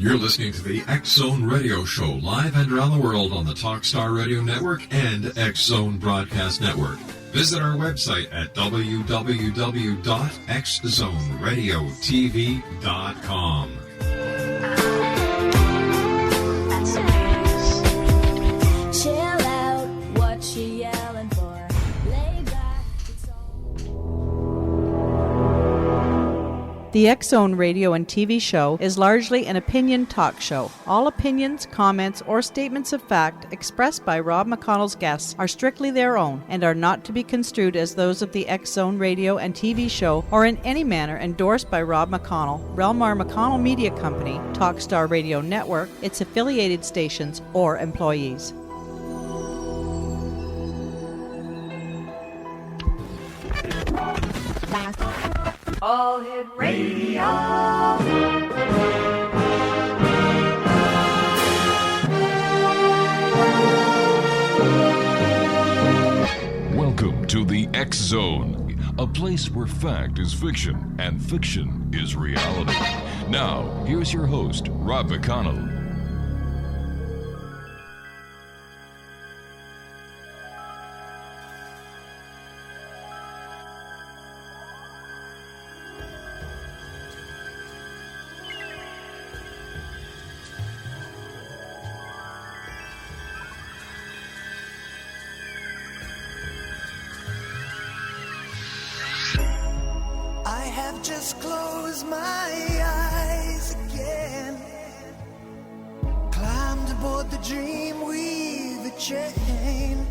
You're listening to the X Zone Radio Show, live and around the world on the Talkstar Radio Network and X Zone Broadcast Network. Visit our website at www.xzoneradiotv.com. Chill out, what you yelling for? Lay back, it's all... The X Zone radio and TV show is largely an opinion talk show. All opinions, comments, or statements of fact expressed by Rob McConnell's guests are strictly their own and are not to be construed as those of the X Zone radio and TV show or in any manner endorsed by Rob McConnell, Relmar McConnell Media Company, Talkstar Radio Network, its affiliated stations, or employees. All Hit Radio. Welcome to the X Zone, a place where fact is fiction and fiction is reality. Now, here's your host, Rob McConnell. Just close my eyes again. Climbed aboard the dream with a chain.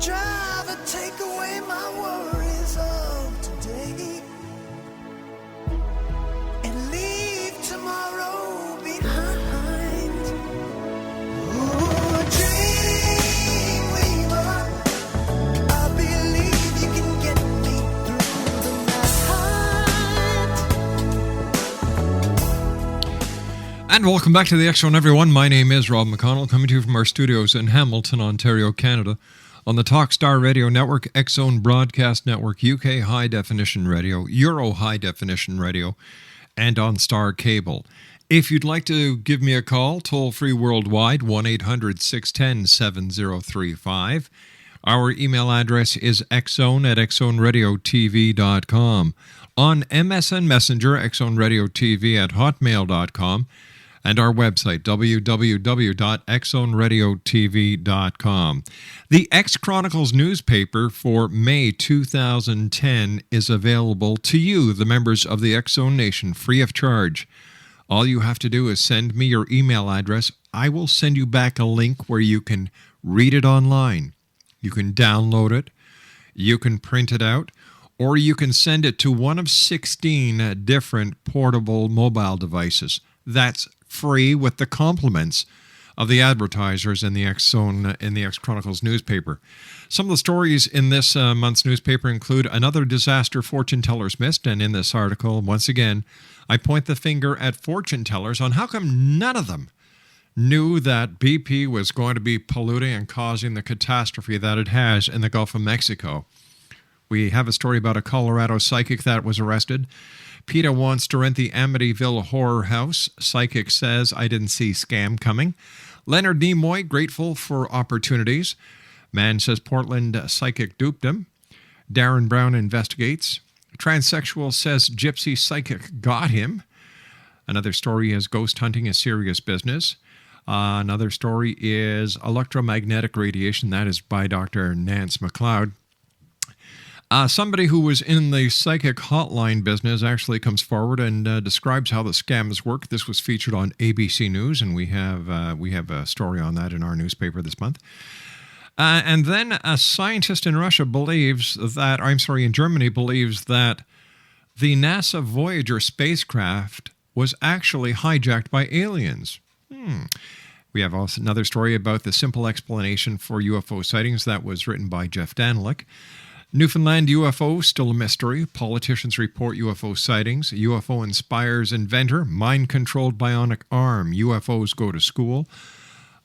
Driver, take away my worries of today and leave tomorrow behind. Ooh, dream weaver, I believe you can get me through the night. And welcome back to the X Zone, everyone. My name is Rob McConnell, coming to you from our studios in Hamilton, Ontario, Canada, on the Talkstar Radio Network, X Zone Broadcast Network, UK High Definition Radio, Euro High Definition Radio, and on Star Cable. If you'd like to give me a call, toll-free worldwide, 1-800-610-7035. Our email address is xzone@xzoneradiotv.com. On MSN Messenger, xzoneradiotv@hotmail.com. And our website, www.xzoneradiotv.com. The X Chronicles newspaper for May 2010 is available to you, the members of the X Zone Nation, free of charge. All you have to do is send me your email address. I will send you back a link where you can read it online. You can download it, you can print it out, or you can send it to one of 16 different portable mobile devices. That's free with the compliments of the advertisers in the X Zone, in the X Chronicles newspaper. Some of the stories in this month's newspaper include another disaster fortune tellers missed, and in this article, once again, I point the finger at fortune tellers on how come none of them knew that BP was going to be polluting and causing the catastrophe that it has in the Gulf of Mexico. We have a story about a Colorado psychic that was arrested. PETA wants to rent the Amityville horror house. Psychic says, I didn't see scam coming. Leonard Nimoy, grateful for opportunities. Man says Portland psychic duped him. Darren Brown investigates. Transsexual says gypsy psychic got him. Another story is ghost hunting is serious business. Another story is electromagnetic radiation. That is by Dr. Nance McLeod. Somebody who was in the psychic hotline business actually comes forward and describes how the scams work. This was featured on ABC News, and we have a story on that in our newspaper this month. And then a scientist in Russia believes that, in Germany believes that the NASA Voyager spacecraft was actually hijacked by aliens. We have also another story about the simple explanation for UFO sightings that was written by Jeff Danelek. Newfoundland UFO, still a mystery. Politicians report UFO sightings. UFO inspires inventor. Mind-controlled bionic arm. UFOs go to school.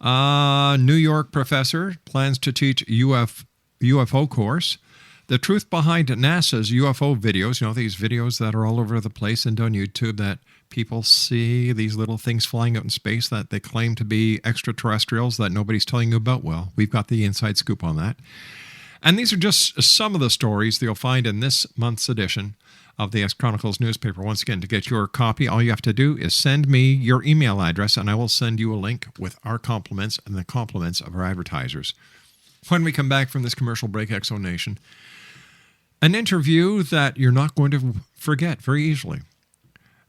New York professor plans to teach UFO course. The truth behind NASA's UFO videos, these videos that are all over the place and on YouTube that people see, these little things flying out in space that they claim to be extraterrestrials that nobody's telling you about. Well, we've got the inside scoop on that. And these are just some of the stories that you'll find in this month's edition of the X Chronicles newspaper. Once again, to get your copy, all you have to do is send me your email address, and I will send you a link with our compliments and the compliments of our advertisers. When we come back from this commercial break, Exo Nation, an interview that you're not going to forget very easily.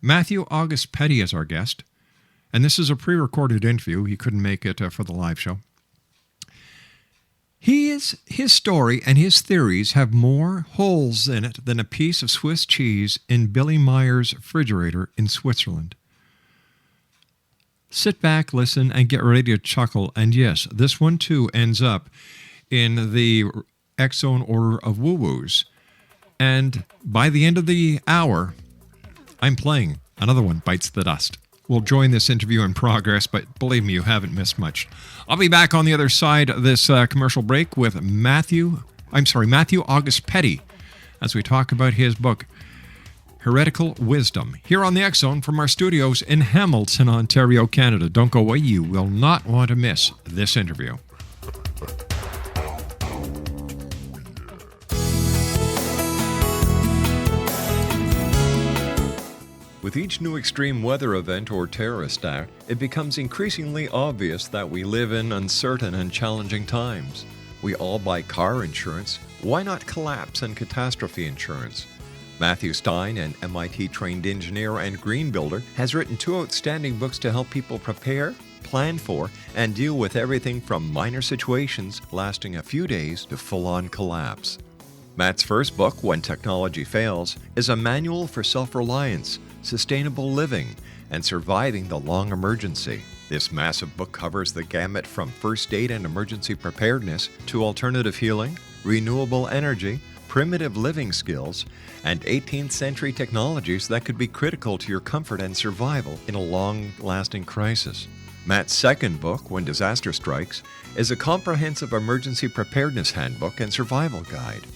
Matthew August Petty is our guest, and this is a pre-recorded interview. He couldn't make it for the live show. His story and his theories have more holes in it than a piece of Swiss cheese in Billy Meyer's refrigerator in Switzerland. Sit back, listen, and get ready to chuckle. And yes, this one too ends up in the X-Zone order of woo-woos. And by the end of the hour, I'm playing another one, Bites the Dust. We'll join this interview in progress, but believe me, you haven't missed much. I'll be back on the other side of this commercial break with Matthew August Petty, as we talk about his book, Heretical Wisdom, here on the X-Zone from our studios in Hamilton, Ontario, Canada. Don't go away. You will not want to miss this interview. With each new extreme weather event or terrorist act, it becomes increasingly obvious that we live in uncertain and challenging times. We all buy car insurance. Why not collapse and catastrophe insurance? Matthew Stein, an MIT-trained engineer and green builder, has written 2 outstanding books to help people prepare, plan for, and deal with everything from minor situations lasting a few days to full-on collapse. Matt's first book, When Technology Fails, is a manual for self-reliance, sustainable living, and surviving the long emergency. This massive book covers the gamut from first aid and emergency preparedness to alternative healing, renewable energy, primitive living skills, and 18th century technologies that could be critical to your comfort and survival in a long-lasting crisis. Matt's second book, When Disaster Strikes, is a comprehensive emergency preparedness handbook and survival guide.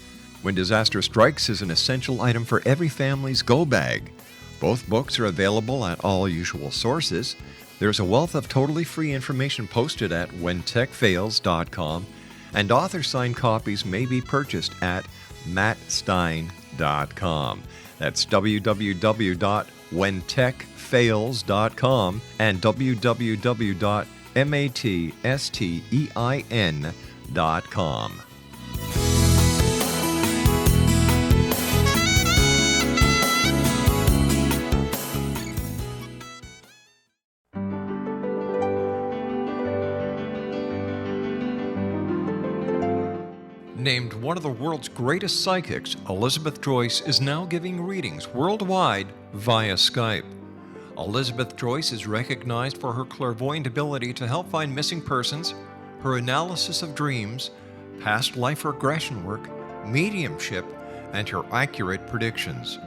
When Disaster Strikes is an essential item for every family's go bag. Both books are available at all usual sources. There's a wealth of totally free information posted at whentechfails.com, and author-signed copies may be purchased at mattstein.com. That's www.whentechfails.com and www.mattstein.com. Named one of the world's greatest psychics, Elizabeth Joyce is now giving readings worldwide via Skype. Elizabeth Joyce is recognized for her clairvoyant ability to help find missing persons, her analysis of dreams, past life regression work, mediumship, and her accurate predictions.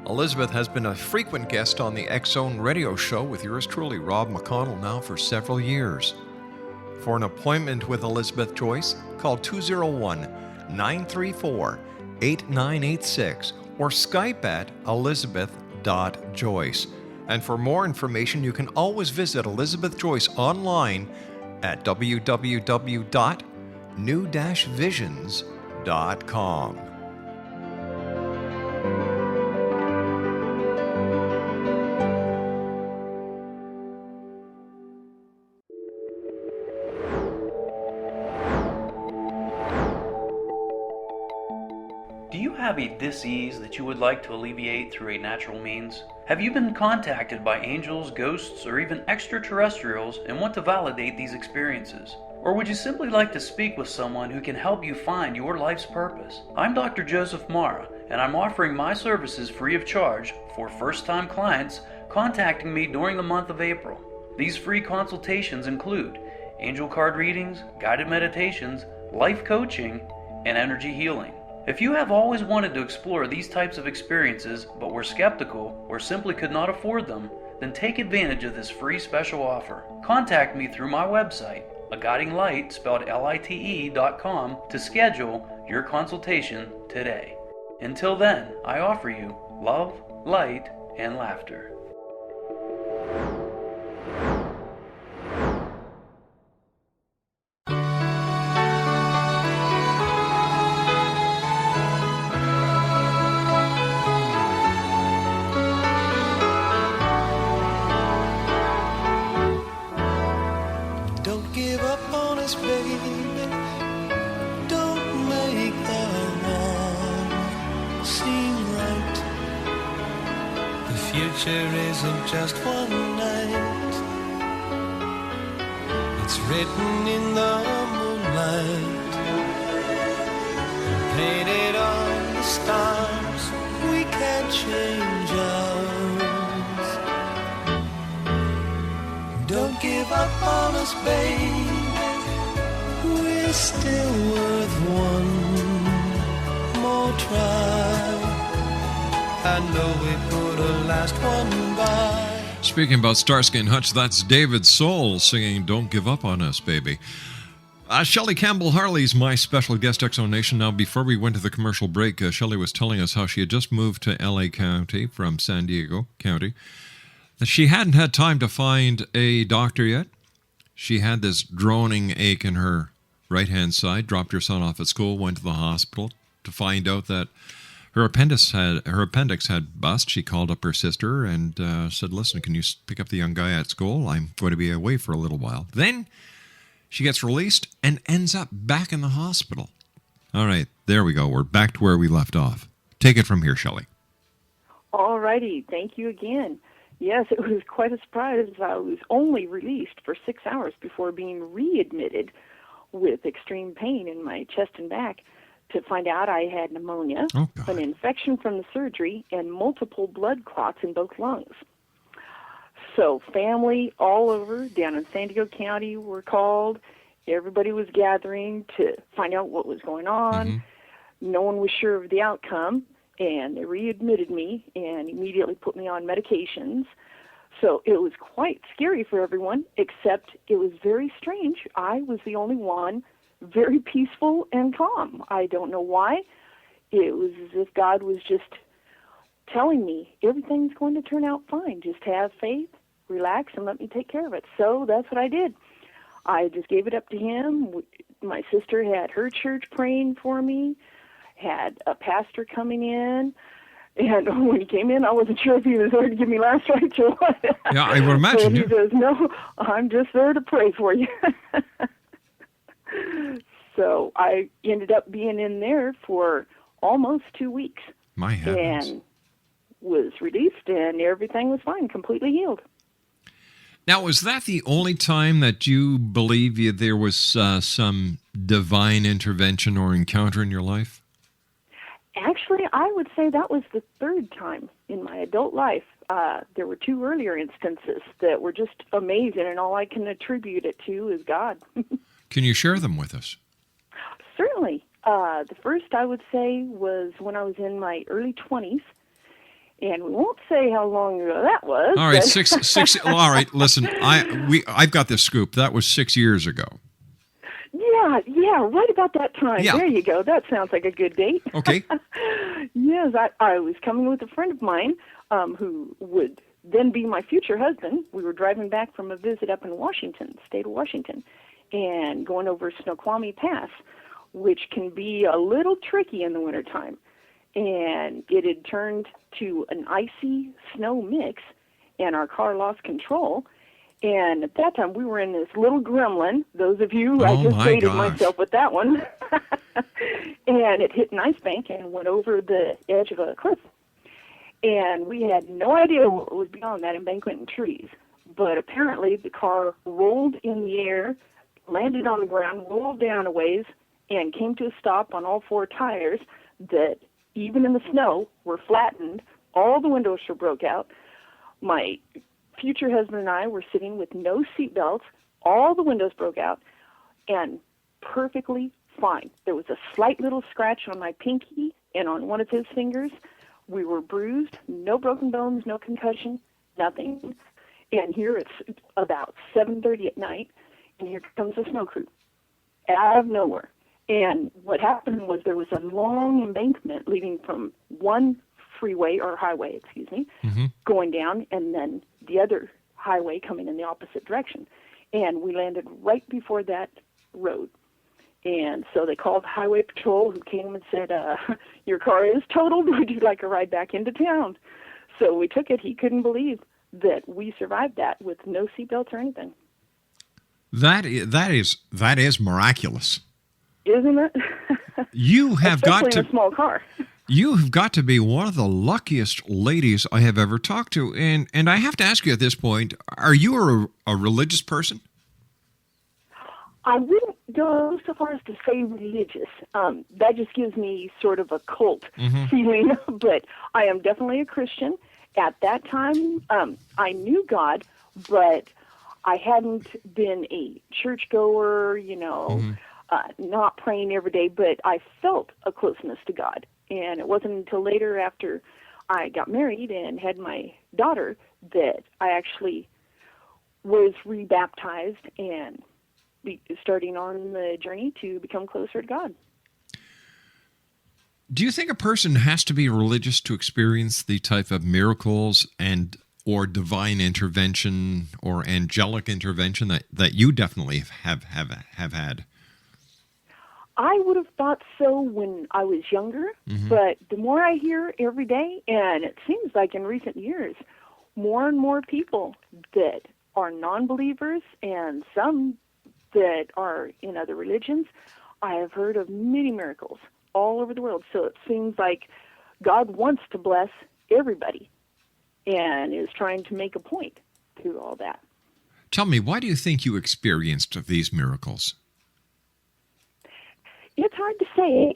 Elizabeth has been a frequent guest on the X-Zone radio show with yours truly, Rob McConnell, now for several years. For an appointment with Elizabeth Joyce, call 201-934-8986 or Skype at elizabeth.joyce. And for more information, you can always visit Elizabeth Joyce online at www.new-visions.com. Do you have a dis-ease that you would like to alleviate through a natural means? Have you been contacted by angels, ghosts, or even extraterrestrials and want to validate these experiences? Or would you simply like to speak with someone who can help you find your life's purpose? I'm Dr. Joseph Mara, and I'm offering my services free of charge for first-time clients contacting me during the month of April. These free consultations include angel card readings, guided meditations, life coaching, and energy healing. If you have always wanted to explore these types of experiences but were skeptical or simply could not afford them, then take advantage of this free special offer. Contact me through my website, a guiding light spelled LITE.com to schedule your consultation today. Until then, I offer you love, light, and laughter. Don't give up on us, baby. Don't make the wrong seem right. The future isn't just one night. It's written in the moonlight, painted on the stars. We can't change ours. Don't give up on us, baby. We're still worth one more try. I know we put a last one by. Speaking about Starsky and Hutch, that's David Soul singing Don't Give Up on Us, Baby. Shelley Campbell Harley's my special guest, X Zone Nation. Now, before we went to the commercial break, Shelley was telling us how she had just moved to LA County from San Diego County. That she hadn't had time to find a doctor yet. She had this droning ache in her right-hand side, dropped her son off at school, went to the hospital to find out that her appendix had bust. She called up her sister and said, listen, can you pick up the young guy at school? I'm going to be away for a little while. Then she gets released and ends up back in the hospital. All right, there we go. We're back to where we left off. Take it from here, Shelley. All righty. Thank you again. Yes, it was quite a surprise. I was only released for 6 hours before being readmitted with extreme pain in my chest and back to find out I had pneumonia, an infection from the surgery, and multiple blood clots in both lungs. So family all over down in San Diego County were called. Everybody was gathering to find out what was going on. Mm-hmm. No one was sure of the outcome, and they readmitted me and immediately put me on medications. So it was quite scary for everyone, except it was very strange. I was the only one very peaceful and calm. I don't know why. It was as if God was just telling me everything's going to turn out fine. Just have faith, relax, and let me take care of it. So that's what I did. I just gave it up to him. My sister had her church praying for me, had a pastor coming in, and when he came in, I wasn't sure if he was there to give me last rites or what. Yeah, I would imagine. So he says, no, I'm just there to pray for you. So I ended up being in there for almost 2 weeks. My heavens. And was released, and everything was fine, completely healed. Now, was that the only time that you believe there was some divine intervention or encounter in your life? Actually, I would say that was the third time in my adult life. There were 2 earlier instances that were just amazing, and all I can attribute it to is God. Can you share them with us? Certainly. The first, I would say, was when I was in my early 20s. And we won't say how long ago that was. All right, six. Well, all right, listen, I've got this scoop. That was 6 years ago. Yeah, right about that time. Yeah. There you go. That sounds like a good date. Okay. Yes, I was coming with a friend of mine who would then be my future husband. We were driving back from a visit up in Washington, state of Washington, and going over Snoqualmie Pass, which can be a little tricky in the wintertime. And it had turned to an icy snow mix, and our car lost control. And at that time, we were in this little gremlin. Those of you, I just dated myself with that one. And it hit an ice bank and went over the edge of a cliff. And we had no idea what was beyond that embankment and trees. But apparently, the car rolled in the air, landed on the ground, rolled down a ways, and came to a stop on all 4 tires that, even in the snow, were flattened. All the windows were broke out. My future husband and I were sitting with no seatbelts. All the windows broke out, and perfectly fine. There was a slight little scratch on my pinky and on one of his fingers. We were bruised, no broken bones, no concussion, nothing. And here it's about 7:30 at night, and here comes a snow crew out of nowhere. And what happened was there was a long embankment leading from one freeway or highway, going down, and then the other highway coming in the opposite direction. And we landed right before that road. And so they called Highway Patrol, who came and said, your car is totaled. Would you like a ride back into town? So we took it. He couldn't believe that we survived that with no seatbelts or anything. That is miraculous. Isn't it? You have got Especially in a small car. You have got to be one of the luckiest ladies I have ever talked to. And I have to ask you at this point, are you a religious person? I wouldn't go so far as to say religious. That just gives me sort of a cult feeling. But I am definitely a Christian. At that time, I knew God, but I hadn't been a churchgoer, not praying every day, but I felt a closeness to God. And it wasn't until later, after I got married and had my daughter, that I actually was rebaptized and starting on the journey to become closer to God. Do you think a person has to be religious to experience the type of miracles or divine intervention or angelic intervention that you definitely have had? I would have thought so when I was younger, but the more I hear every day, and it seems like in recent years, more and more people that are non-believers and some that are in other religions, I have heard of many miracles all over the world. So it seems like God wants to bless everybody and is trying to make a point through all that. Tell me, why do you think you experienced these miracles? It's hard to say.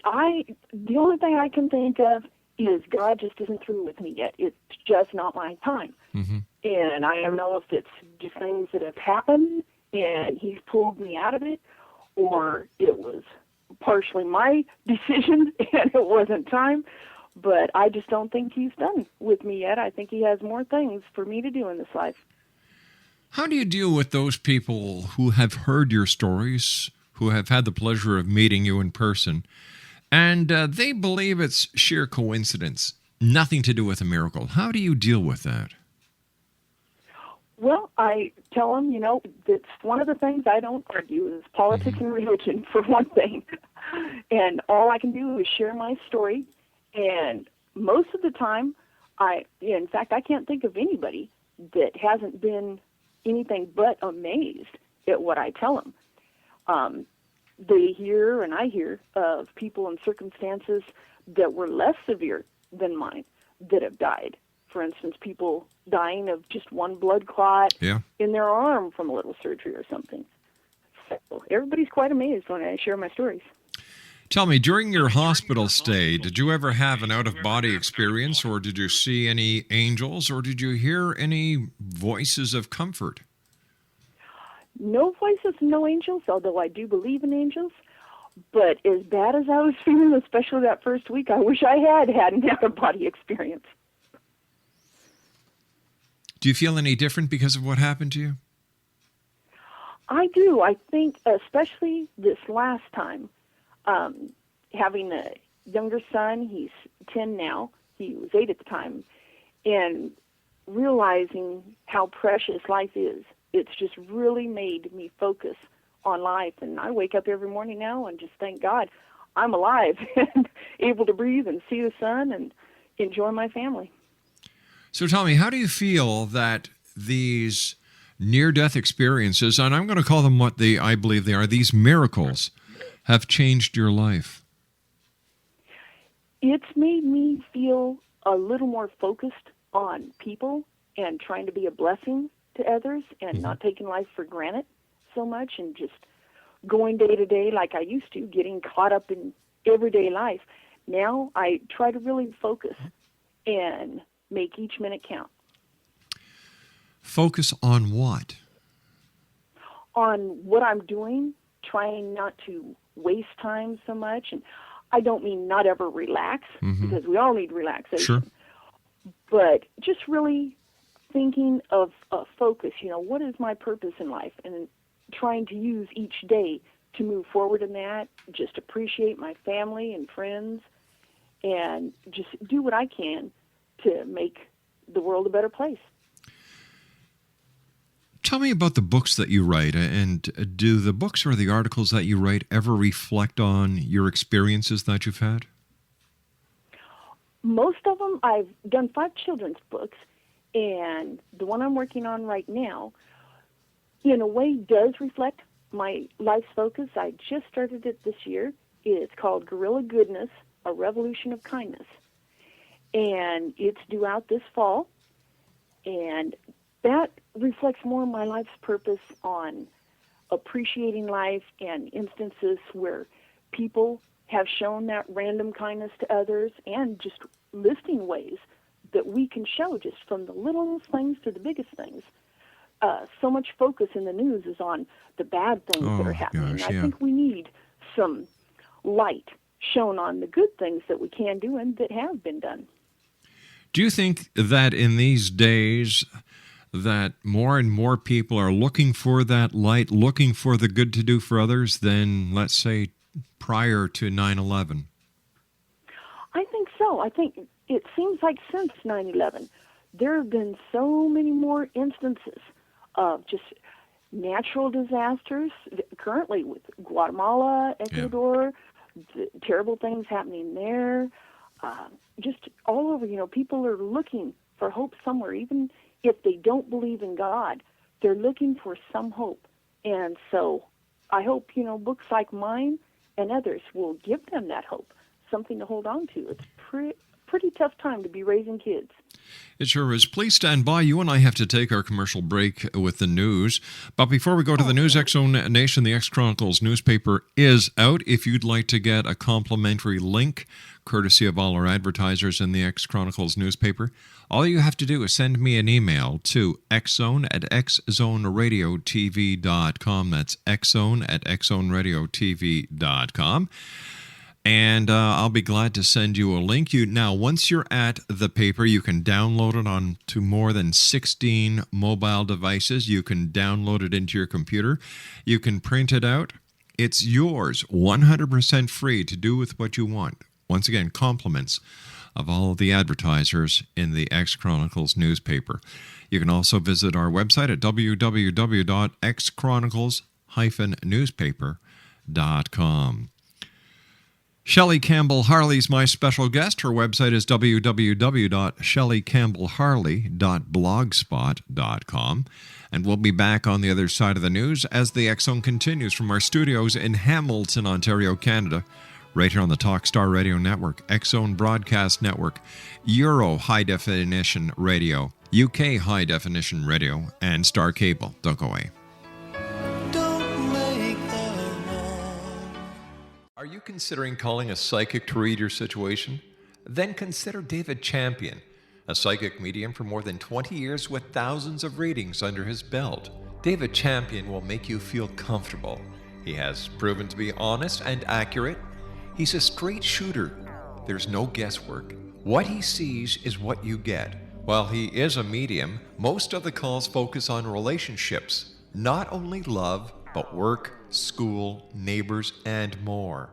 The only thing I can think of is God just isn't through with me yet. It's just not my time. And I don't know if it's just things that have happened and he's pulled me out of it, or it was partially my decision and it wasn't time. But I just don't think he's done with me yet. I think he has more things for me to do in this life. How do you deal with those people who have heard your stories, who have had the pleasure of meeting you in person, and they believe it's sheer coincidence, nothing to do with a miracle? How do you deal with that? Well, I tell them, that's one of the things I don't argue is politics and religion, for one thing. And all I can do is share my story. And most of the time, in fact, I can't think of anybody that hasn't been anything but amazed at what I tell them. They hear and I hear of people in circumstances that were less severe than mine that have died. For instance, people dying of just one blood clot in their arm from a little surgery or something. So everybody's quite amazed when I share my stories. Tell me, during your hospital stay, did you ever have an out-of-body experience, or did you see any angels, or did you hear any voices of comfort? No voices, no angels, although I do believe in angels. But as bad as I was feeling, especially that first week, I wish I had an out-of-body experience. Do you feel any different because of what happened to you? I do. I think especially this last time, having a younger son, he's 10 now, he was 8 at the time, and realizing how precious life is, it's just really made me focus on life. And I wake up every morning now and just thank God I'm alive and able to breathe and see the sun and enjoy my family. So tell me, how do you feel that these near-death experiences, and I'm going to call them what I believe they are, these miracles, have changed your life? It's made me feel a little more focused on people and trying to be a blessing to others and not taking life for granted so much and just going day to day like I used to, getting caught up in everyday life. Now I try to really focus and make each minute count. Focus on what? On what I'm doing, trying not to waste time so much. And I don't mean not ever relax, because we all need relaxation. Sure. But just really thinking of a focus, what is my purpose in life? And trying to use each day to move forward in that, just appreciate my family and friends, and just do what I can to make the world a better place. Tell me about the books that you write, and do the books or the articles that you write ever reflect on your experiences that you've had? Most of them, I've done 5 children's books, and the one I'm working on right now, in a way, does reflect my life's focus. I just started it this year. It's called Guerrilla Goodness, A Revolution of Kindness. And it's due out this fall. And that reflects more my life's purpose on appreciating life and instances where people have shown that random kindness to others, and just listing ways that we can show just from the littlest things to the biggest things. So much focus in the news is on the bad things that are happening. Gosh, I think we need some light shown on the good things that we can do and that have been done. Do you think that in these days that more and more people are looking for that light, looking for the good to do for others than, let's say, prior to 9/11? I think so. I think it seems like since 9/11, there have been so many more instances of just natural disasters, currently with Guatemala, Ecuador, the terrible things happening there, just all over. People are looking for hope somewhere, even if they don't believe in God. They're looking for some hope. And so I hope, books like mine and others will give them that hope, something to hold on to. It's pretty tough time to be raising kids. It sure is. Please stand by. You and I have to take our commercial break with the news. But before we go to the news, X-Zone Nation, the X-Chronicles newspaper is out. If you'd like to get a complimentary link, courtesy of all our advertisers in the X-Chronicles newspaper, all you have to do is send me an email to xzone@xzoneradiotv.com. That's xzone@xzoneradiotv.com. And I'll be glad to send you a link. Now, once you're at the paper, you can download it onto more than 16 mobile devices. You can download it into your computer. You can print it out. It's yours, 100% free to do with what you want. Once again, compliments of all of the advertisers in the X-Chronicles newspaper. You can also visit our website at www.xchronicles-newspaper.com. Shelley Campbell Harley's my special guest. Her website is www.shelleycampbellharley.blogspot.com. And we'll be back on the other side of the news as the X-Zone continues from our studios in Hamilton, Ontario, Canada, right here on the Talkstar Radio Network, X-Zone Broadcast Network, Euro High Definition Radio, UK High Definition Radio, and Star Cable. Don't go away. Are you considering calling a psychic to read your situation? Then consider David Champion, a psychic medium for more than 20 years with thousands of readings under his belt. David Champion will make you feel comfortable. He has proven to be honest and accurate. He's a straight shooter. There's no guesswork. What he sees is what you get. While he is a medium, most of the calls focus on relationships, not only love, but work, school, neighbors, and more.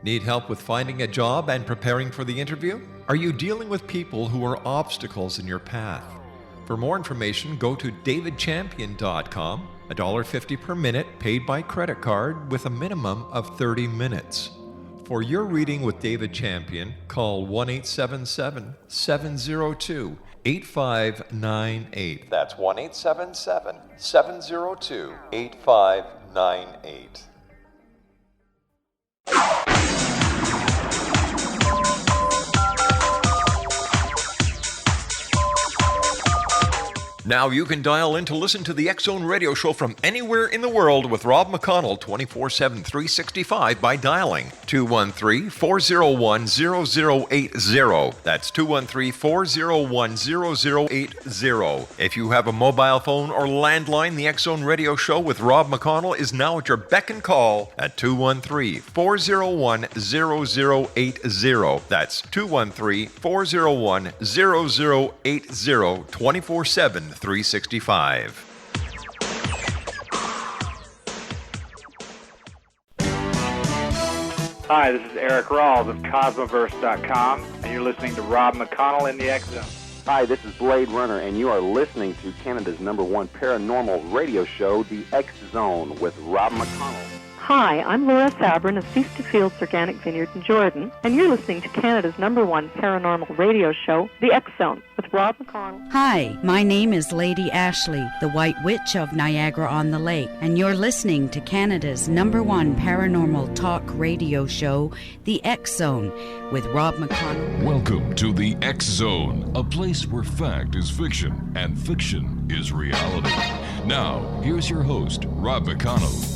Need help with finding a job and preparing for the interview? Are you dealing with people who are obstacles in your path? For more information, go to davidchampion.com, $1.50 per minute paid by credit card with a minimum of 30 minutes. For your reading with David Champion, call 1-877-702-8598. That's 1-877-702-8598. Now you can dial in to listen to the X-Zone Radio Show from anywhere in the world with Rob McConnell 24/7, 365 by dialing 213-401-0080. That's 213-401-0080. If you have a mobile phone or landline, the X-Zone Radio Show with Rob McConnell is now at your beck and call at 213-401-0080. That's 213-401-0080, 24/7, 365. Hi, this is Eric Rawls of Cosmoverse.com, and you're listening to Rob McConnell in the X Zone. Hi, this is Blade Runner, and you are listening to Canada's #1 paranormal radio show, The X Zone, with Rob McConnell. Hi, I'm Laura Sabrin of Feast to Fields Organic Vineyard in Jordan, and you're listening to Canada's #1 paranormal radio show, The X Zone, with Rob McConnell. Hi, my name is Lady Ashley, the White Witch of Niagara-on-the-Lake, and you're listening to Canada's #1 paranormal talk radio show, The X Zone, with Rob McConnell. Welcome to The X Zone, a place where fact is fiction and fiction is reality. Now, here's your host, Rob McConnell.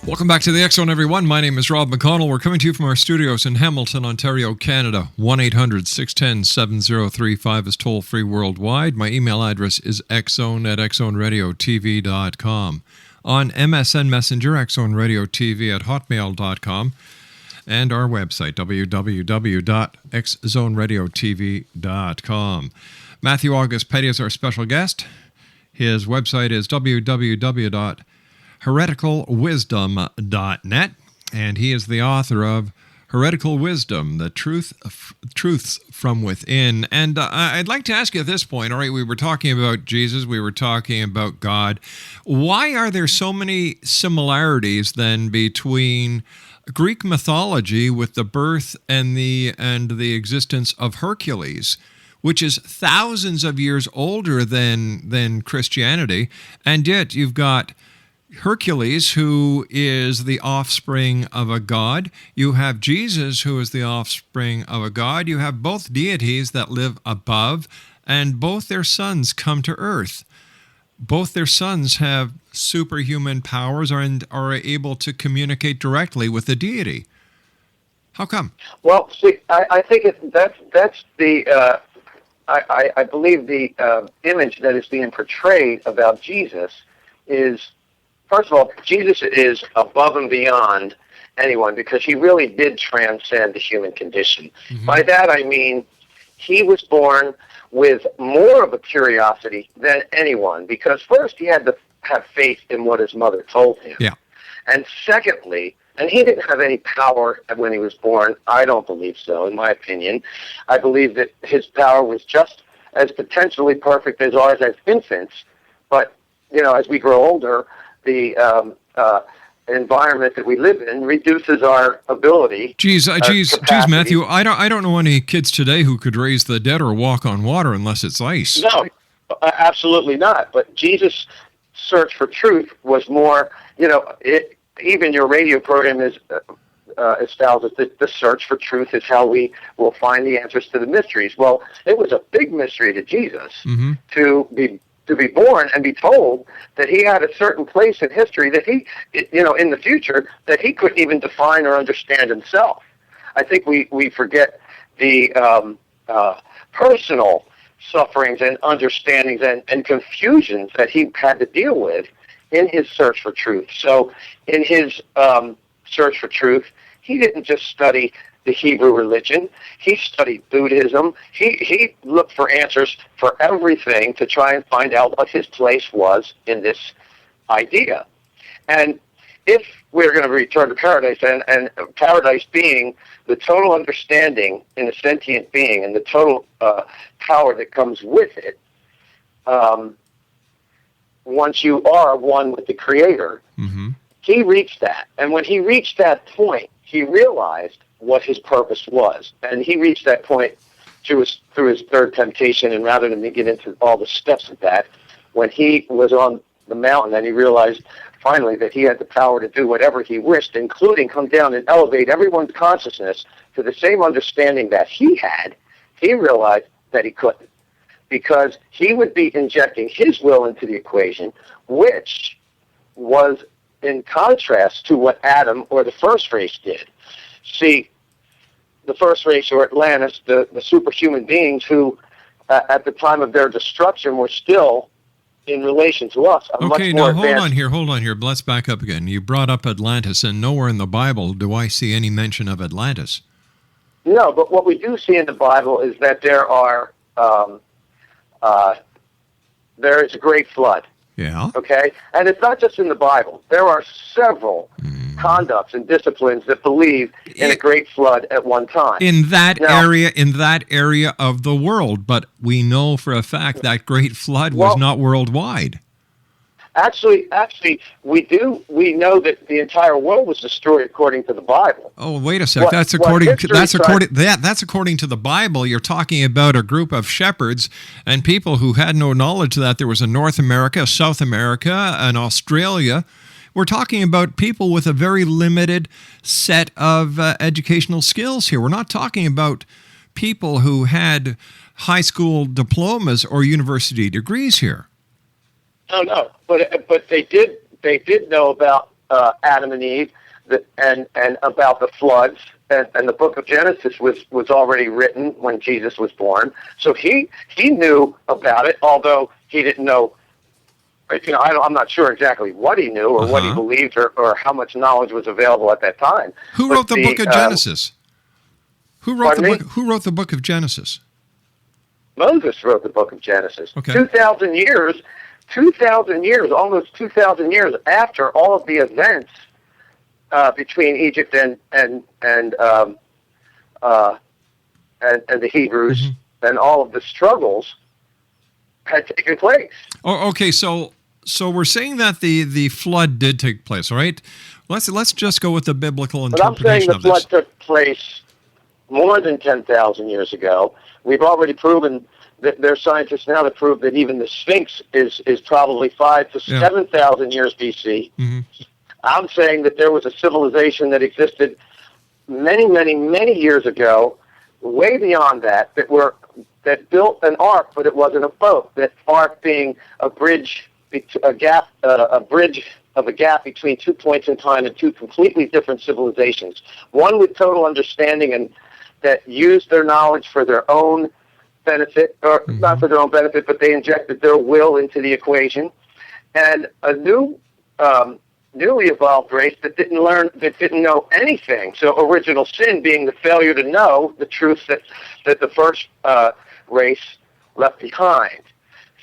Welcome back to the X Zone, everyone. My name is Rob McConnell. We're coming to you from our studios in Hamilton, Ontario, Canada. 1-800-610-7035 is toll-free worldwide. My email address is xzone@xzoneradiotv.com. On MSN Messenger, xzoneradiotv@hotmail.com. And our website, www.xzoneradiotv.com. Matthew August Petty is our special guest. His website is www.hereticalwisdom.net, and he is the author of Heretical Wisdom, the Truths from Within. And I'd like to ask you at this point, all right, we were talking about Jesus, we were talking about God. Why are there so many similarities then between Greek mythology with the birth and the existence of Hercules, which is thousands of years older than Christianity, and yet you've got Hercules, who is the offspring of a god. You have Jesus, who is the offspring of a god. You have both deities that live above, and both their sons come to earth. Both their sons have superhuman powers and are able to communicate directly with the deity. How come? Well, see, I think that's the... I believe the image that is being portrayed about Jesus is, first of all, Jesus is above and beyond anyone because he really did transcend the human condition. Mm-hmm. By that I mean he was born with more of a curiosity than anyone because first he had to have faith in what his mother told him. Yeah. And secondly, and he didn't have any power when he was born. I don't believe so, in my opinion. I believe that his power was just as potentially perfect as ours as infants. But, you know, as we grow older, the environment that we live in reduces our ability. Geez, Matthew, I don't know any kids today who could raise the dead or walk on water unless it's ice. No, absolutely not. But Jesus' search for truth was more, you know, even your radio program is establishes that the search for truth is how we will find the answers to the mysteries. Well, it was a big mystery to Jesus to be born and be told that he had a certain place in history that he, you know, in the future that he couldn't even define or understand himself. I think we forget the personal sufferings and understandings and confusions that he had to deal with in his search for truth. So in his search for truth, he didn't just study the Hebrew religion. He studied Buddhism. He looked for answers for everything to try and find out what his place was in this idea. And if we're going to return to paradise, and paradise being the total understanding in a sentient being and the total power that comes with it, once you are one with the Creator, he reached that. And when he reached that point, he realized what his purpose was. And he reached that point through his third temptation, and rather than get into all the steps of that, when he was on the mountain and he realized finally that he had the power to do whatever he wished, including come down and elevate everyone's consciousness to the same understanding that he had, he realized that he couldn't, because he would be injecting his will into the equation, which was in contrast to what Adam or the first race did. See, the first race, or Atlantis, the superhuman beings who, at the time of their destruction, were still, in relation to us, a much Okay, more now hold advanced... on here. Let's back up again. You brought up Atlantis, and nowhere in the Bible do I see any mention of Atlantis. No, but what we do see in the Bible is that there is a great flood. Yeah. Okay? And it's not just in the Bible. There are several conducts and disciplines that believe in a great flood at one time. In that area of the world, but we know for a fact that great flood was not worldwide. Actually, we know that the entire world was destroyed according to the Bible. Oh, wait a sec. That's according to the Bible. You're talking about a group of shepherds and people who had no knowledge that there was a North America, a South America, an Australia. We're talking about people with a very limited set of educational skills here. We're not talking about people who had high school diplomas or university degrees here. No, but they did know about Adam and Eve, and about the floods, and the book of Genesis was already written when Jesus was born. So he knew about it, although he didn't know. You know, I'm not sure exactly what he knew or what he believed or how much knowledge was available at that time. Who wrote the book of Genesis? Who wrote the book of Genesis? Moses wrote the book of Genesis. Okay. 2,000 years, almost 2,000 years after all of the events between Egypt and the Hebrews and all of the struggles had taken place. Oh, okay, so we're saying that the flood did take place, all right? Let's just go with the biblical interpretation of this. But I'm saying the flood took place more than 10,000 years ago. We've already proven that there are scientists now that prove that even the Sphinx is probably 5,000 to 7,000 years BC. I'm saying that there was a civilization that existed many, many, many years ago, way beyond that built an ark, but it wasn't a boat. That ark being a bridge between 2 points in time and two completely different civilizations. One with total understanding and that used their knowledge for their own benefit, or not for their own benefit, but they injected their will into the equation, and a newly evolved race that didn't know anything. So original sin being the failure to know the truth that the first race left behind.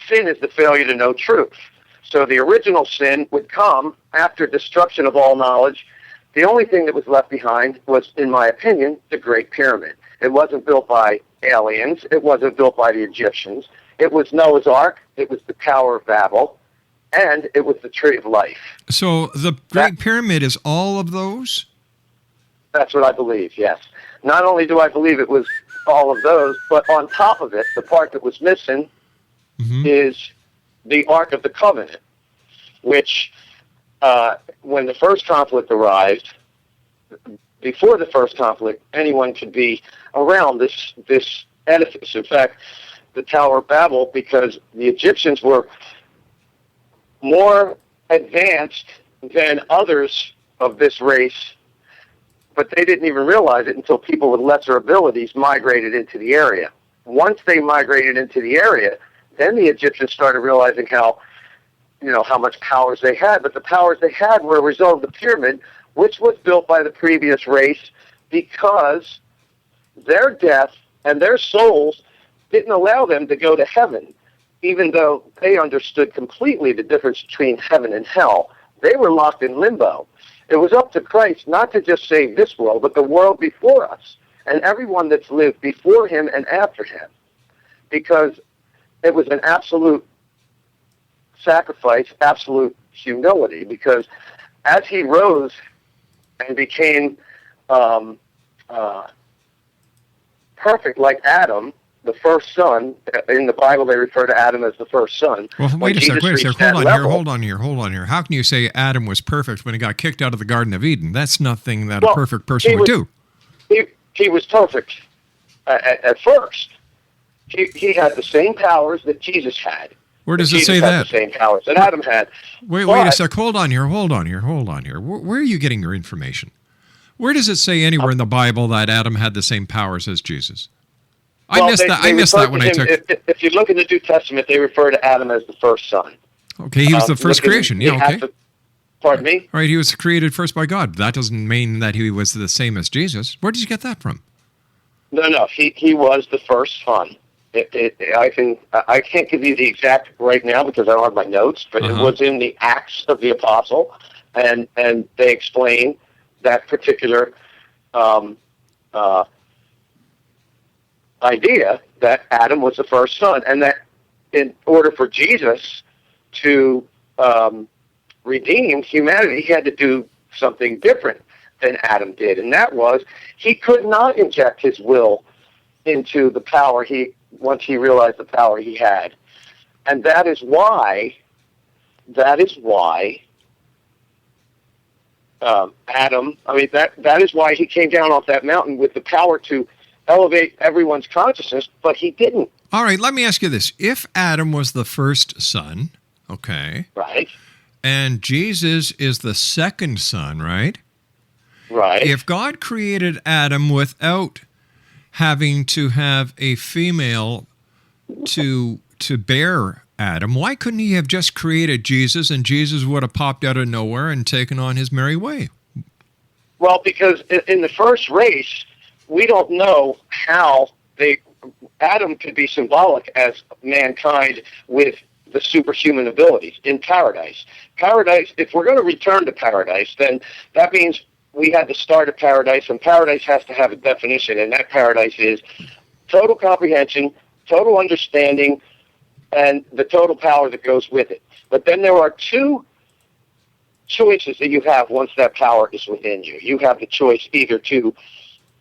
Sin is the failure to know truth. So the original sin would come after destruction of all knowledge. The only thing that was left behind was, in my opinion, the Great Pyramid. It wasn't built by aliens. It wasn't built by the Egyptians. It was Noah's Ark. It was the Tower of Babel. And it was the Tree of Life. So the Great Pyramid is all of those? That's what I believe, yes. Not only do I believe it was all of those, but on top of it, the part that was missing is the Ark of the Covenant, which, when the first conflict arrived, before the first conflict, anyone could be around this edifice. In fact, the Tower of Babel, because the Egyptians were more advanced than others of this race, but they didn't even realize it until people with lesser abilities migrated into the area. Once they migrated into the area, then the Egyptians started realizing how much powers they had. But the powers they had were a result of the pyramid, which was built by the previous race, because their death and their souls didn't allow them to go to heaven, even though they understood completely the difference between heaven and hell. They were locked in limbo. It was up to Christ not to just save this world, but the world before us, and everyone that's lived before him and after him, because it was an absolute sacrifice, absolute humility, because as he rose and became perfect like Adam, the first son, in the Bible they refer to Adam as the first son. Well, wait a sec. Hold on here. How can you say Adam was perfect when he got kicked out of the Garden of Eden? That's nothing that a perfect person would do. He was perfect at first, He had the same powers that Jesus had. Where does it Jesus say had that? the same powers that Adam had. Wait a sec. Hold on here. Where are you getting your information? Where does it say anywhere in the Bible that Adam had the same powers as Jesus? I missed that when I took. If you look in the New Testament, they refer to Adam as the first son. Okay, he was the first creation. Yeah, okay. Pardon me? All right, he was created first by God. That doesn't mean that he was the same as Jesus. Where did you get that from? No. He was the first son. I can't give you the exact right now because I don't have my notes, but it was in the Acts of the Apostle, and they explain that particular idea that Adam was the first son, and that in order for Jesus to redeem humanity, he had to do something different than Adam did, and that was he could not inject his will into the power once he realized the power he had. And that is why Adam, that is why he came down off that mountain with the power to elevate everyone's consciousness, but he didn't. All right, let me ask you this. If Adam was the first son, okay. Right. And Jesus is the second son, right? Right. If God created Adam without having to have a female to bear Adam, why couldn't he have just created Jesus and Jesus would have popped out of nowhere and taken on his merry way? Well, because in the first race, we don't know how Adam could be symbolic as mankind with the superhuman abilities in paradise. Paradise, if we're going to return to paradise, then that means we had to start at paradise, and paradise has to have a definition, and that paradise is total comprehension, total understanding, and the total power that goes with it. But then there are two choices that you have once that power is within you. You have the choice either to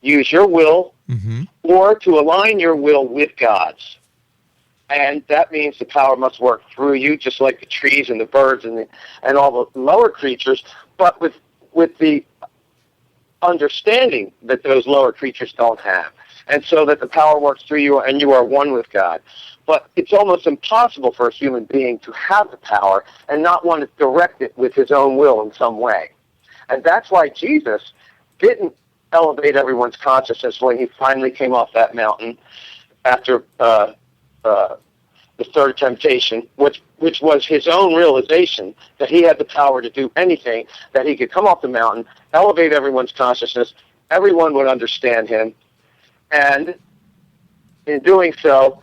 use your will or to align your will with God's. And that means the power must work through you, just like the trees and the birds and all the lower creatures, but with the understanding that those lower creatures don't have. And so that the power works through you and you are one with God. But it's almost impossible for a human being to have the power and not want to direct it with his own will in some way. And that's why Jesus didn't elevate everyone's consciousness when he finally came off that mountain after the third temptation, which was his own realization that he had the power to do anything, that he could come off the mountain, elevate everyone's consciousness, everyone would understand him, and in doing so,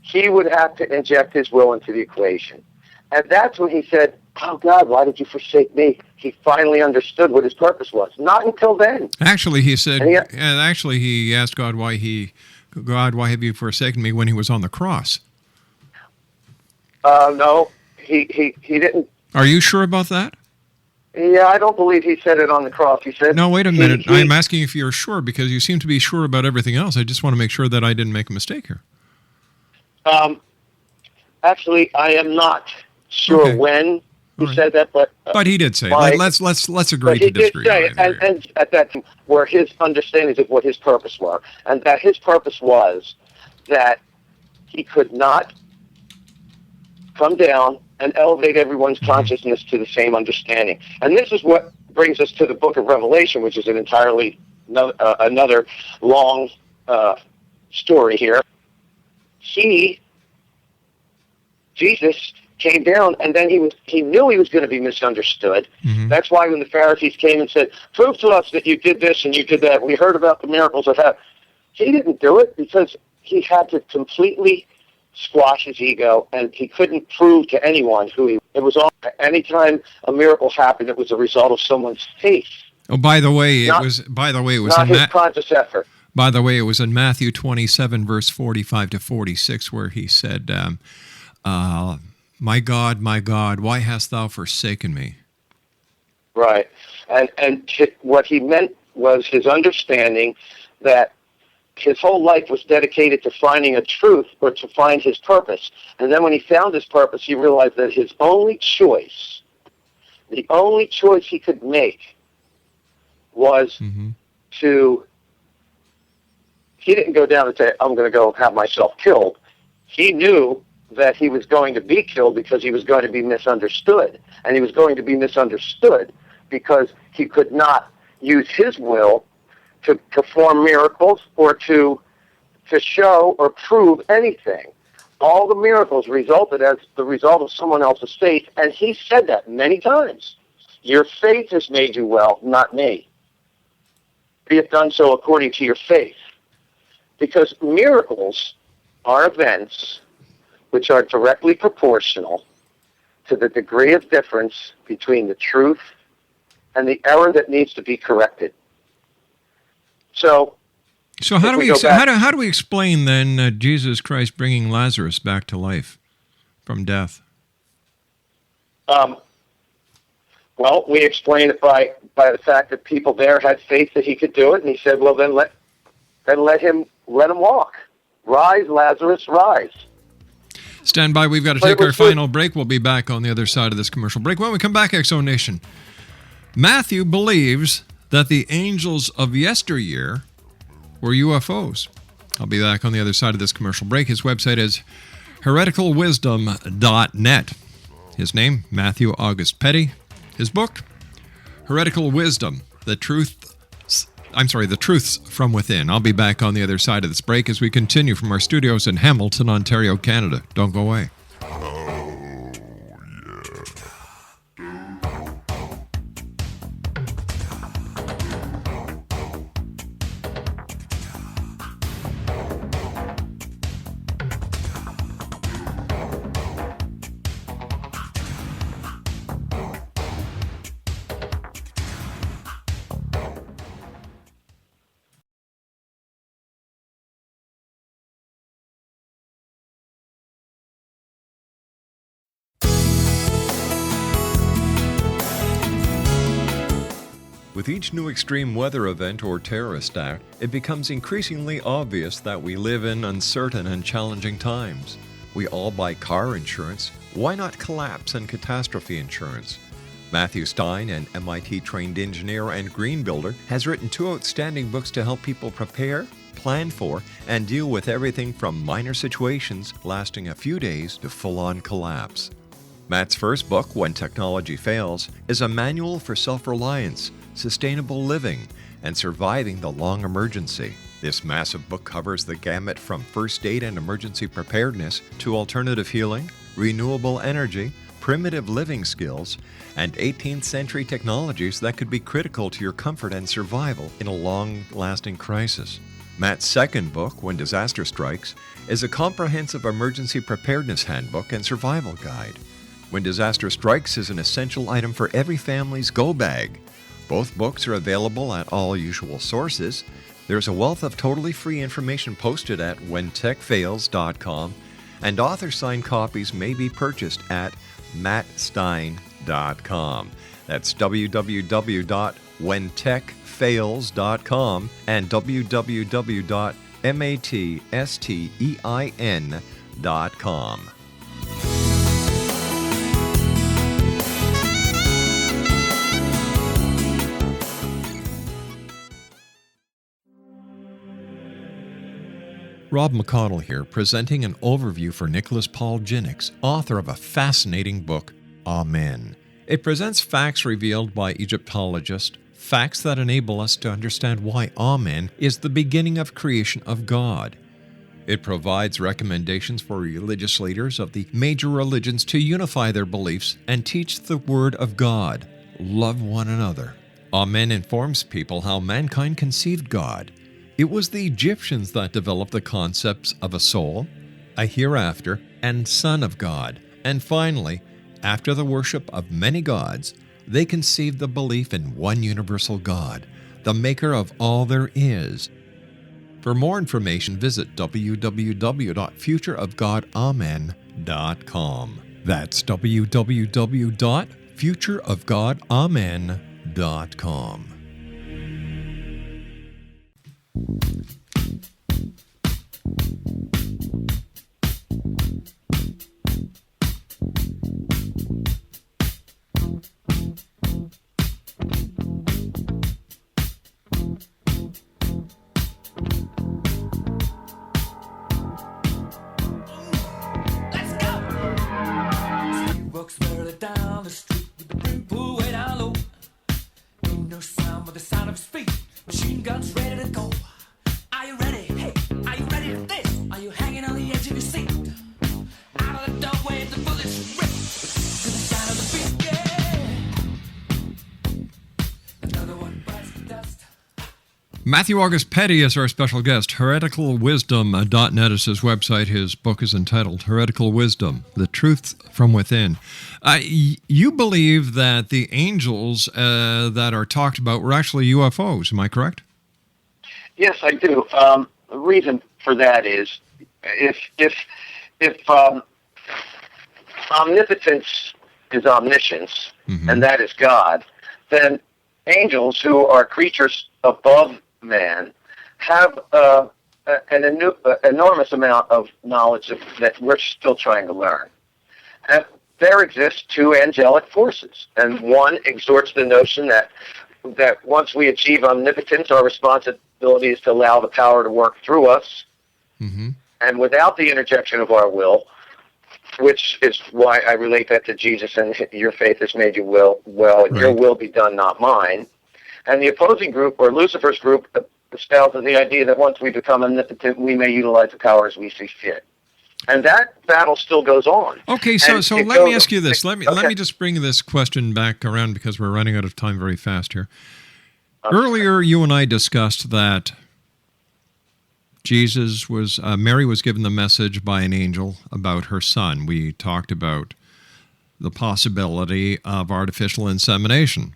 he would have to inject his will into the equation. And that's when he said, "Oh God, why did you forsake me?" He finally understood what his purpose was. Not until then. Actually, he said, he asked God, why have you forsaken me, when he was on the cross? No, he didn't. Are you sure about that? Yeah, I don't believe he said it on the cross. He said... No, wait a minute. I'm asking if you're sure, because you seem to be sure about everything else. I just want to make sure that I didn't make a mistake here. Actually, I am not sure when he said that, but he did say it. Let's agree to disagree. But he did say it, and at that time, were his understandings of what his purpose were, and that his purpose was that he could not come down and elevate everyone's consciousness to the same understanding. And this is what brings us to the book of Revelation, which is an entirely another long story here. Jesus came down, and then he knew he was going to be misunderstood. That's why when the Pharisees came and said, "Prove to us that you did this and you did that. We heard about the miracles that happened." He didn't do it because he had to completely squash his ego, and he couldn't prove to anyone who he. It was all. Anytime a miracle happened, it was a result of someone's faith. Oh, by the way, it was not his conscious effort. By the way, it was in Matthew 27, verse 45 to 46, where he said, my God, why hast thou forsaken me?" Right. And what he meant was his understanding that his whole life was dedicated to finding a truth or to find his purpose. And then when he found his purpose, he realized that his only choice, the only choice he could make was to... He didn't go down and say, "I'm going to go have myself killed." he knew that he was going to be killed because he was going to be misunderstood. And he was going to be misunderstood because he could not use his will to perform miracles or to show or prove anything. All the miracles resulted as the result of someone else's faith, and he said that many times. Your faith has made you well, not me. Be it done so according to your faith. Because miracles are events which are directly proportional to the degree of difference between the truth and the error that needs to be corrected. So how do we explain then Jesus Christ bringing Lazarus back to life from death? Well, we explain it by the fact that people there had faith that he could do it, and he said, "Well, then let him walk. Rise, Lazarus, rise." Stand by. We've got to take our final break. We'll be back on the other side of this commercial break. When we come back, X-Zone Nation, Matthew believes that the angels of yesteryear were UFOs. I'll be back on the other side of this commercial break. His website is hereticalwisdom.net. His name, Matthew August Petty. His book, Heretical Wisdom, the Truths from Within. I'll be back on the other side of this break as we continue from our studios in Hamilton, Ontario, Canada. Don't go away. With each new extreme weather event or terrorist act, it becomes increasingly obvious that we live in uncertain and challenging times. We all buy car insurance. Why not collapse and catastrophe insurance? Matthew Stein, an MIT-trained engineer and green builder, has written 2 outstanding books to help people prepare, plan for, and deal with everything from minor situations lasting a few days to full-on collapse. Matt's first book, When Technology Fails, is a manual for self-reliance, sustainable living, and surviving the long emergency. This massive book covers the gamut from first aid and emergency preparedness to alternative healing, renewable energy, primitive living skills, and 18th century technologies that could be critical to your comfort and survival in a long-lasting crisis. Matt's second book, When Disaster Strikes, is a comprehensive emergency preparedness handbook and survival guide. When Disaster Strikes is an essential item for every family's go bag. Both books are available at all usual sources. There's a wealth of totally free information posted at whentechfails.com, and author-signed copies may be purchased at mattstein.com. That's www.whentechfails.com and www.mattstein.com. Rob McConnell here, presenting an overview for Nicholas Paul Jennings, author of a fascinating book, Amen. It presents facts revealed by Egyptologists, facts that enable us to understand why Amen is the beginning of creation of God. It provides recommendations for religious leaders of the major religions to unify their beliefs and teach the Word of God. Love one another. Amen informs people how mankind conceived God. It was the Egyptians that developed the concepts of a soul, a hereafter, and Son of God. And finally, after the worship of many gods, they conceived the belief in one universal God, the maker of all there is. For more information, visit www.futureofgodamen.com. That's www.futureofgodamen.com. Folks barely down the street with the brim pulled way down low. Ain't no sound but the sound of his feet. Machine guns ready to go. Are you ready? Hey, are you ready for this? Are you hanging on the edge of your seat? Out of the doorway, the bullets rip to the sound of the beat. Yeah. Another one bites the dust. Matthew August Petty is our special guest. HereticalWisdom.net is his website. His book is entitled Heretical Wisdom, The Truth from Within. You believe that the angels that are talked about were actually UFOs, am I correct? Yes, I do. The reason for that is if omnipotence is omniscience, and that is God, then angels, who are creatures above man, have an enormous amount of knowledge that we're still trying to learn. And there exist two angelic forces, and one exhorts the notion that once we achieve omnipotence, our responsibility is to allow the power to work through us, and without the interjection of our will, which is why I relate that to Jesus and your faith has made you well, and your will be done, not mine. And the opposing group, or Lucifer's group, espouses the idea that once we become omnipotent, we may utilize the power as we see fit. And that battle still goes on. Okay, so let me ask you this. Let me just bring this question back around because we're running out of time very fast here. Earlier, you and I discussed that Mary was given the message by an angel about her son. We talked about the possibility of artificial insemination.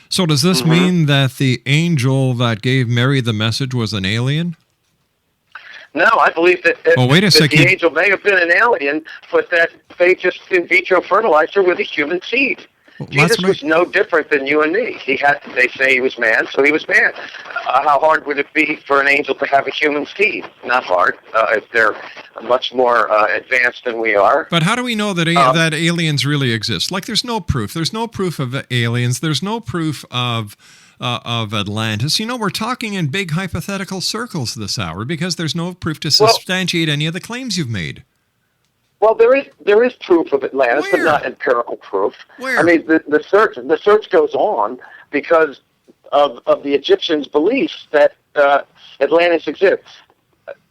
So does this mean that the angel that gave Mary the message was an alien? No, I believe that, the angel may have been an alien, but that they just in vitro fertilized her with a human seed. Jesus was no different than you and me. They say he was man, so he was man. How hard would it be for an angel to have a human seed? Not hard, if they're much more advanced than we are. But how do we know that that aliens really exist? Like, there's no proof. There's no proof of aliens. There's no proof of Atlantis. You know, we're talking in big hypothetical circles this hour because there's no proof to substantiate any of the claims you've made. Well, there is proof of Atlantis, but not empirical proof. Where? I mean, the search goes on because of the Egyptians' beliefs that Atlantis exists.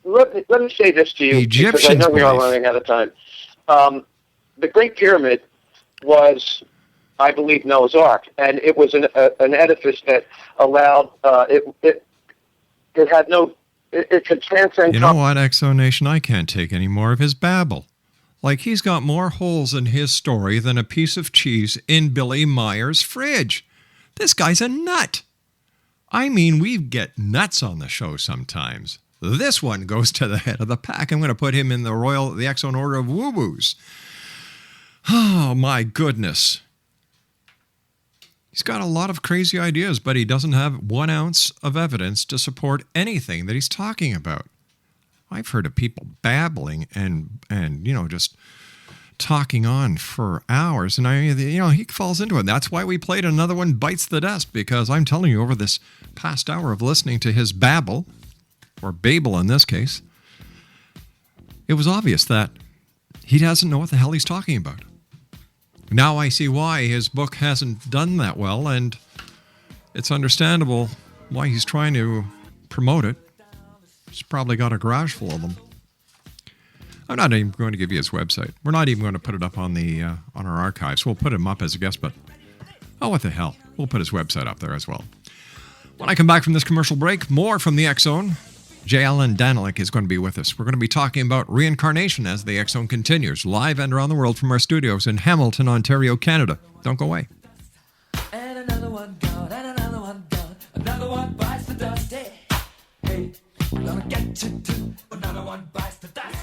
Let me say this to you, because I know we are running out of time. The Great Pyramid was, I believe, Noah's Ark, and it was an edifice that allowed it had no. It could transcend. You know what, Exonation? I can't take any more of his babble. Like, he's got more holes in his story than a piece of cheese in Billy Meyer's fridge. This guy's a nut. I mean, we get nuts on the show sometimes. This one goes to the head of the pack. I'm going to put him in the Exxon Order of Woo-Woos. Oh, my goodness. He's got a lot of crazy ideas, but he doesn't have 1 ounce of evidence to support anything that he's talking about. I've heard of people babbling and just talking on for hours, and he falls into it. That's why we played another one, Bites the Dust, because I'm telling you, over this past hour of listening to his babble, or babel in this case, it was obvious that he doesn't know what the hell he's talking about. Now I see why his book hasn't done that well, and it's understandable why he's trying to promote it. He's probably got a garage full of them. I'm not even going to give you his website. We're not even going to put it up on our archives. We'll put him up as a guest, but what the hell? We'll put his website up there as well. When I come back from this commercial break, more from the X-Zone. J. Allan Danelek is going to be with us. We're going to be talking about reincarnation as the X-Zone continues, live and around the world from our studios in Hamilton, Ontario, Canada. Don't go away. And another one gone, and another one gone. Another one bites the dust. Hey, I'm gonna get you too. Another one bites the dust.